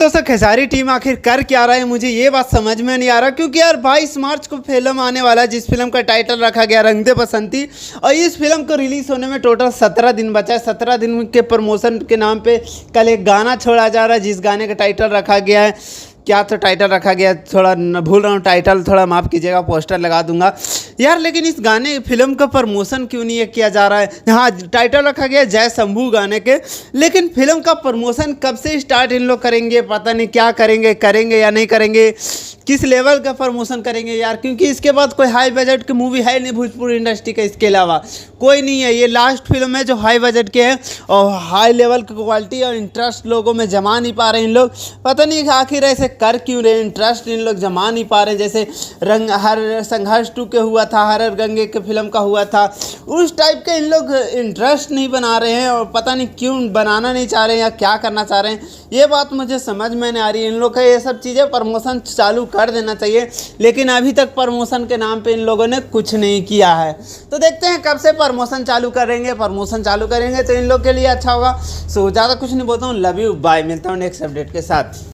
दोस्तों खेसारी टीम आखिर कर क्या रहा है, मुझे ये बात समझ में नहीं आ रहा। क्योंकि यार 22 मार्च को फिल्म आने वाला है जिस फिल्म का टाइटल रखा गया रंग दे बसंती, और इस फिल्म को रिलीज होने में टोटल 17 दिन बचा है। 17 दिन के प्रमोशन के नाम पे कल एक गाना छोड़ा जा रहा है जिस गाने का टाइटल रखा गया है, क्या तो टाइटल रखा गया, थोड़ा भूल रहा हूँ टाइटल, थोड़ा माफ़ कीजिएगा, पोस्टर लगा दूंगा यार। लेकिन इस गाने फिल्म का प्रमोशन क्यों नहीं किया जा रहा है? हाँ, टाइटल रखा गया जय शंभू गाने के, लेकिन फिल्म का प्रमोशन कब से स्टार्ट इन लोग करेंगे? पता नहीं क्या करेंगे, करेंगे या नहीं करेंगे, किस लेवल का प्रमोशन करेंगे यार। क्योंकि इसके बाद कोई हाई बजट की मूवी है नहीं भोजपुरी इंडस्ट्री का, इसके अलावा कोई नहीं है। ये लास्ट फिल्म है जो हाई बजट के है और हाई लेवल की क्वालिटी और इंटरेस्ट लोगों में जमा नहीं पा रहे इन लोग। पता नहीं आखिर ऐसे कर क्यों रहे, इंटरेस्ट इन लोग जमा नहीं पा रहे। जैसे हर संघर्ष 2 के हुआ था, हरर गंगे के फिल्म का हुआ था, उस टाइप के इन लोग इंटरेस्ट नहीं बना रहे हैं और पता नहीं क्यों बनाना नहीं चाह रहे हैं या क्या करना चाह रहे हैं, ये बात मुझे समझ में नहीं आ रही है। इन लोग का ये सब चीज़ें प्रमोशन चालू कर देना चाहिए, लेकिन अभी तक प्रमोशन के नाम पे इन लोगों ने कुछ नहीं किया है। तो देखते हैं कब से प्रमोशन चालू करेंगे। प्रमोशन चालू करेंगे तो इन लोग के लिए अच्छा होगा। सो ज़्यादा कुछ नहीं बोलता हूँ, लव यू, बाय, मिलता हूँ नेक्स्ट अपडेट के साथ।